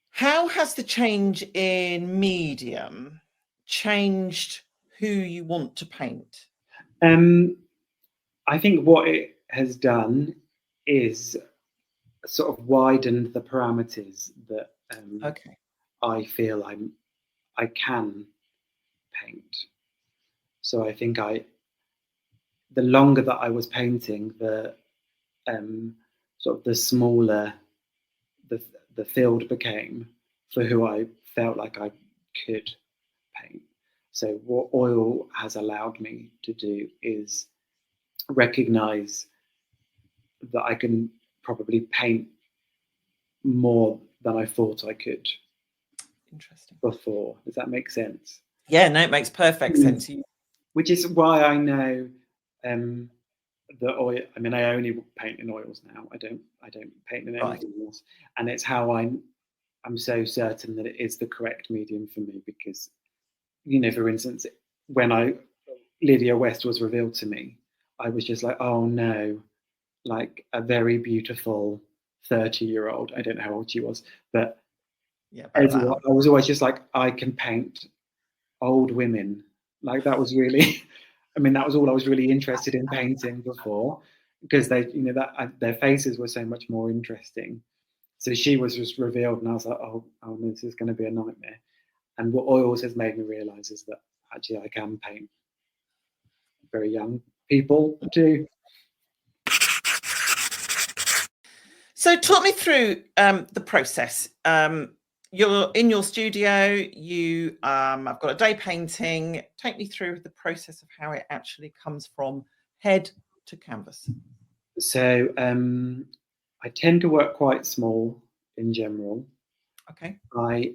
How has the change in medium changed who you want to paint? I think what it has done is sort of widened the parameters that I feel I can paint. So I think the longer that I was painting, the sort of the smaller the field became for who I felt like I could paint. So what oil has allowed me to do is recognize that I can probably paint more than I thought I could. Interesting. Before. Does that make sense? Yeah, no, it makes perfect sense. Which is why I know the oil. I mean, I only paint in oils now. I don't paint in anything else. And it's how I'm so certain that it is the correct medium for me, because, for instance, when Lydia West was revealed to me, I was just like, oh no, like a very beautiful 30-year-old. I don't know how old she was, but I was always just like, I can paint old women. Like that was really, I mean, that was all I was really interested in painting before, because they, their faces were so much more interesting. So she was just revealed, and I was like, oh, this is going to be a nightmare. And what oils has made me realize is that actually I can paint very young people too. So talk me through the process. You're in your studio, you I've got a day painting. Take me through the process of how it actually comes from head to canvas. So I tend to work quite small in general. Okay. I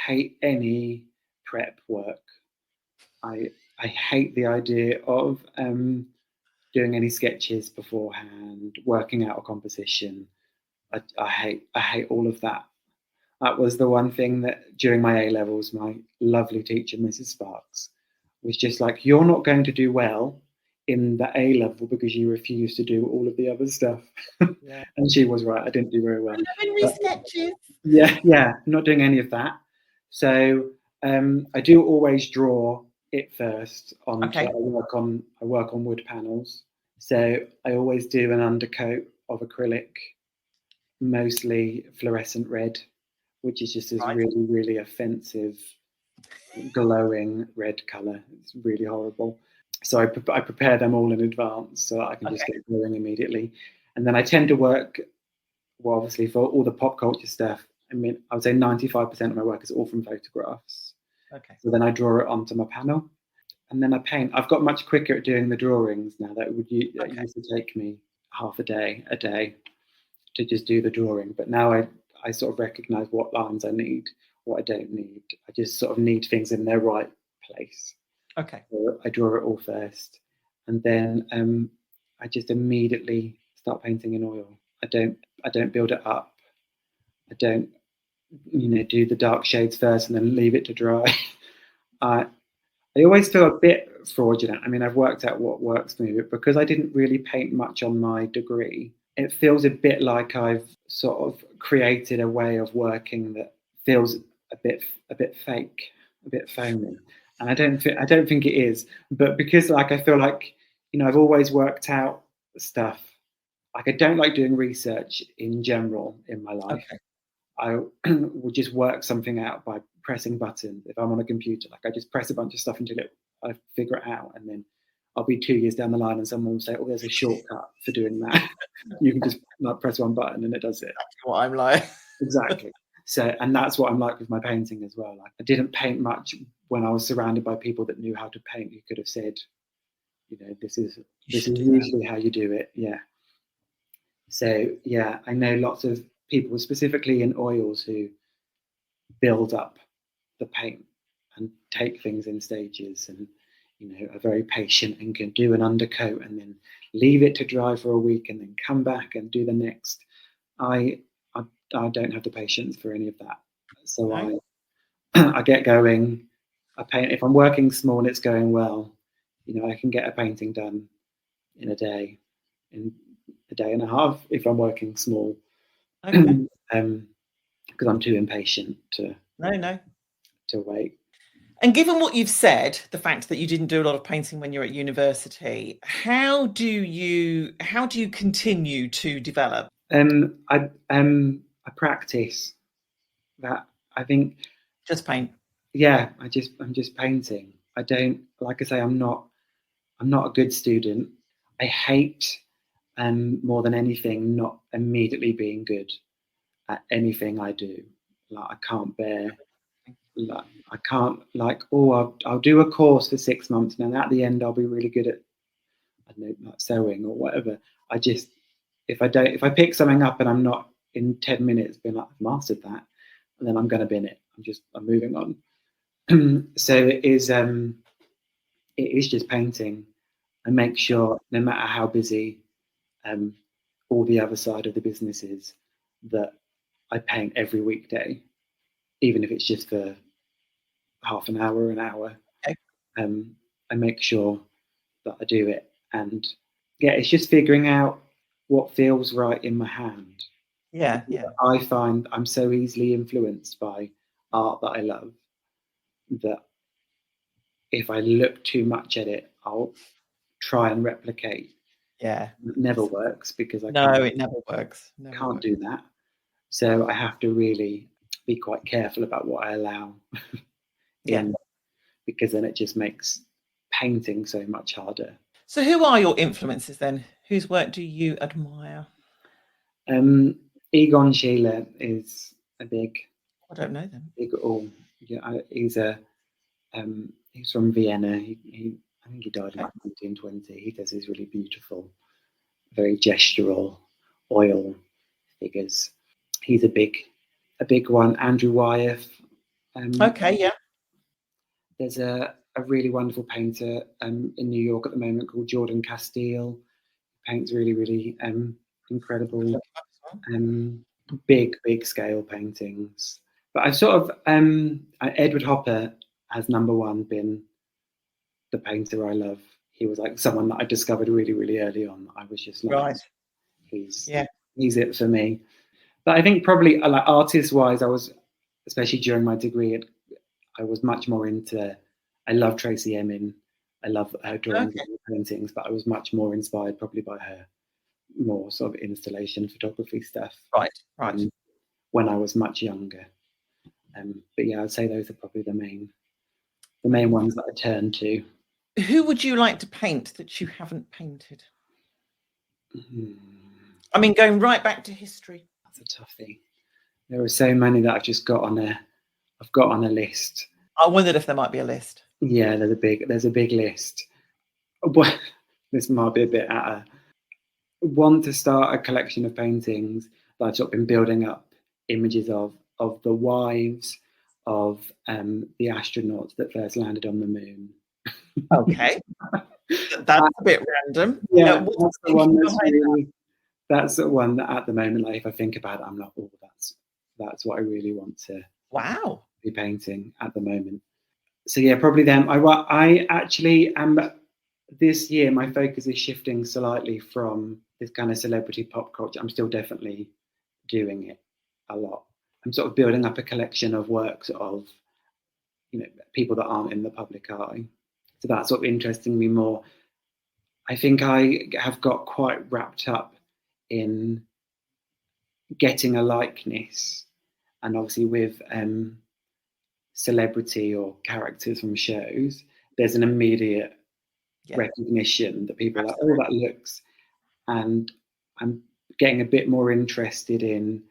hate any prep work. I hate the idea of doing any sketches beforehand, working out a composition. I hate all of that. That was the one thing that during my A levels, my lovely teacher, Mrs. Sparks, was just like, you're not going to do well in the A level because you refuse to do all of the other stuff. Yeah. And she was right. I didn't do very well. Sketches. Yeah, not doing any of that. So I do always draw it first. I work on wood panels. So I always do an undercoat of acrylic, mostly fluorescent red, which is just this really, really offensive, glowing red colour. It's really horrible. So I prepare them all in advance so that I can just get going immediately. And then I tend to work, well, obviously for all the pop culture stuff, I mean, I would say 95% of my work is all from photographs. Okay. So then I draw it onto my panel, and then I paint. I've got much quicker at doing the drawings now. That used to take me half a day to just do the drawing. But now I sort of recognise what lines I need, what I don't need. I just sort of need things in their right place. Okay. So I draw it all first, and then I just immediately start painting in oil. I don't build it up. I don't, do the dark shades first and then leave it to dry. I always feel a bit fraudulent. I mean, I've worked out what works for me, but because I didn't really paint much on my degree, it feels a bit like I've sort of created a way of working that feels a bit fake, a bit phony. And I don't think it is. But because I feel like, I've always worked out stuff. Like I don't like doing research in general in my life. Okay. I will just work something out by pressing buttons. If I'm on a computer, I just press a bunch of stuff until I figure it out, and then I'll be 2 years down the line and someone will say, "Oh, there's a shortcut for doing that. You can just press one button and it does it." That's what I'm like. Exactly. So, and that's what I'm like with my painting as well. I didn't paint much when I was surrounded by people that knew how to paint. You could have said, this is usually how you do it. Yeah. So yeah, I know lots of people, specifically in oils, who build up the paint and take things in stages, and are very patient and can do an undercoat and then leave it to dry for a week and then come back and do the next. I don't have the patience for any of that. So no. I get going. I paint. If I'm working small and it's going well, I can get a painting done in a day, in a day and a half if I'm working small. Okay. Because I'm too impatient to wait. And given what you've said, the fact that you didn't do a lot of painting when you're at university, how do you continue to develop? I practice that. I think just paint. Yeah, I'm just painting. I don't, like I say, I'm not a good student. I hate more than anything not immediately being good at anything I do. I can't bear. I'll do a course for 6 months and then at the end I'll be really good at, I don't know, like sewing or whatever. If I pick something up and I'm not in 10 minutes being like, I've mastered that, and then I'm going to bin it. I'm moving on. So it is just painting, and make sure no matter how busy all the other side of the business is, that I paint every weekday, even if it's just for half an hour, an hour. Okay. I make sure that I do it, and yeah, it's just figuring out what feels right in my hand. Yeah. I find I'm so easily influenced by art that I love that if I look too much at it, I'll try and replicate. Yeah. It never works because it never works. Can't do that. So I have to really be quite careful about what I allow in, because then it just makes painting so much harder. So who are your influences then? Whose work do you admire? Egon Schiele is a big. I don't know them. He's from Vienna. I think he died in 1920. He does these really beautiful, very gestural oil figures. He's a big one. Andrew Wyeth. There's a really wonderful painter in New York at the moment called Jordan Castile. He paints really, really incredible, big scale paintings. But I've sort of Edward Hopper has number one been the painter I love. He was like someone that I discovered really, really early on. I was just like, he's it for me. But I think probably like artist-wise, I was, especially during my degree, I was much more into. I love Tracy Emin. I love her drawings and paintings, but I was much more inspired probably by her more sort of installation photography stuff. Right. When I was much younger. But yeah, I'd say those are probably the main ones that I turn to. Who would you like to paint that you haven't painted? I mean, going right back to history. That's a toughie. There are so many that I've just got on a list. I wondered if there might be a list. Yeah, there's a big list. Well, this might be a bit out of. Want to start a collection of paintings that I've sort of been building up images of the wives of the astronauts that first landed on the moon. Okay. That's a bit random. Yeah, What's that's the the one thinking that's behind really, that's the one that at the moment, like if I think about it, I'm like, oh, that's what I really want to Wow. be painting at the moment. So yeah, probably them. I actually am, this year my focus is shifting slightly from this kind of celebrity pop culture. I'm still definitely doing it a lot. I'm sort of building up a collection of works of, you know, people that aren't in the public eye. So that's sort of interesting me more. I think I have got quite wrapped up in getting a likeness, and obviously with celebrity or characters from shows, there's an immediate recognition that people are like, oh, that looks, and I'm getting a bit more interested in,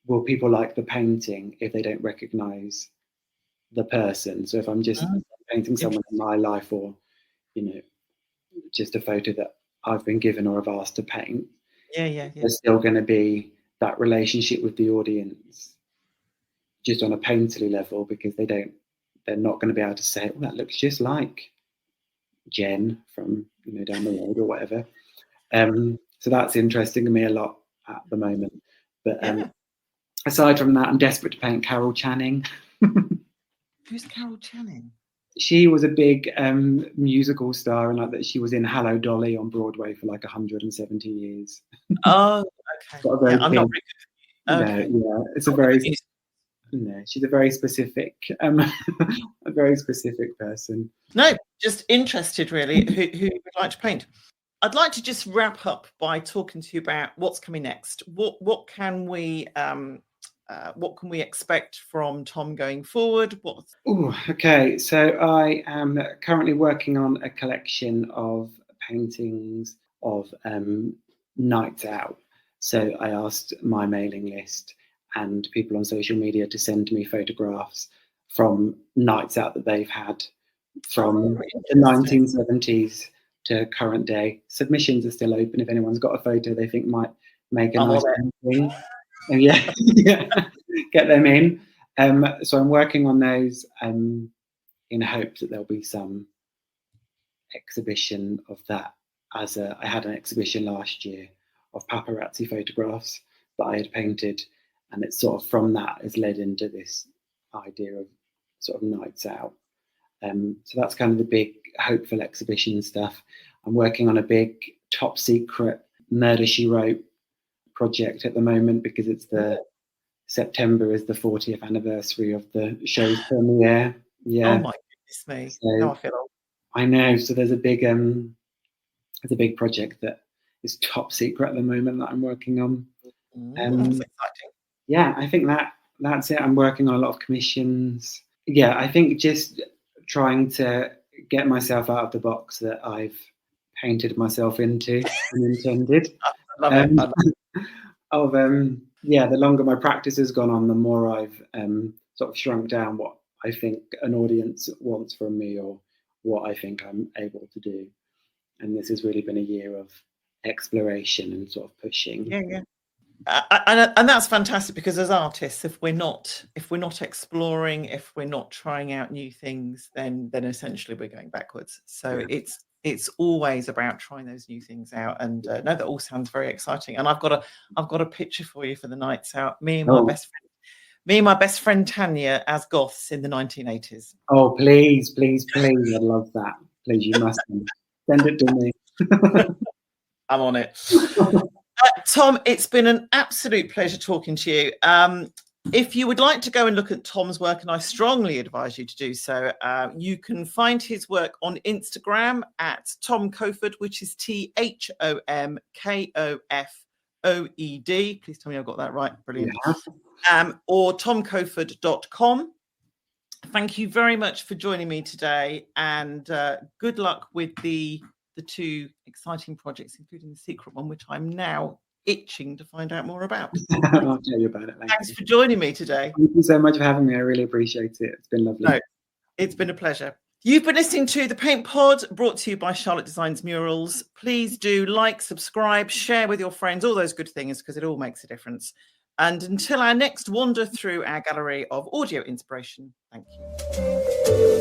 will people like the painting if they don't recognize the person? So if I'm just painting someone in my life, or, you know, just a photo that I've been given or have asked to paint, there's still going to be that relationship with the audience just on a painterly level, because they're not going to be able to say, oh, that looks just like Jen from, you know, down the road or whatever. So that's interesting to me a lot at the moment. But aside from that, I'm desperate to paint Carol Channing. Who's Carol Channing? She was a big musical star, and like that, she was in Hello Dolly on Broadway for like 170 years. Oh, okay. I'm not really good. Okay. Yeah, it's a very, no, she's a very specific, a very specific person. No, just interested really who you would like to paint. I'd like to just wrap up by talking to you about what's coming next. What can we expect from Thom going forward? Okay, so I am currently working on a collection of paintings of nights out. So I asked my mailing list and people on social media to send me photographs from nights out that they've had from the 1970s to current day. Submissions are still open if anyone's got a photo they think might make a nice painting. And yeah, get them in. So I'm working on those in hopes that there'll be some exhibition of that. I had an exhibition last year of paparazzi photographs that I had painted, and it's sort of from that has led into this idea of sort of nights out. So that's kind of the big hopeful exhibition stuff. I'm working on a big top secret Murder, She Wrote project at the moment, because it's September is the 40th anniversary of the show's premiere. Yeah. Oh my goodness me! So, now I feel old. I know. So there's a big project that is top secret at the moment that I'm working on. That's exciting. Yeah, I think that's it. I'm working on a lot of commissions. Yeah, I think just trying to get myself out of the box that I've painted myself into and intended. I love it. The longer my practice has gone on, the more I've sort of shrunk down what I think an audience wants from me, or what I think I'm able to do. And this has really been a year of exploration and sort of pushing. Yeah. And that's fantastic, because as artists, if we're not exploring, if we're not trying out new things, then essentially we're going backwards. So it's always about trying those new things out. And no, that all sounds very exciting. And I've got a picture for you for the nights out. Me and my best friend Tanya as goths in the 1980s. Oh, please, I'd love that. Please, you must send it to me. I'm on it. Thom, it's been an absolute pleasure talking to you. If you would like to go and look at Thom's work, and I strongly advise you to do so, you can find his work on Instagram at Thom Kofoed, which is THOMKOFOED. Please tell me I've got that right. Brilliant. Yeah. Or thomkofoed.com. Thank you very much for joining me today, and good luck with the two exciting projects, including the secret one, which I'm now itching to find out more about. I'll tell you about it later. Thanks for joining me today. Thank you so much for having me. I really appreciate it. It's been lovely. No, it's been a pleasure. You've been listening to The Paint Pod, brought to you by Charlotte Designs Murals. Please do like, subscribe, share with your friends, all those good things, because it all makes a difference. And until our next wander through our gallery of audio inspiration, thank you.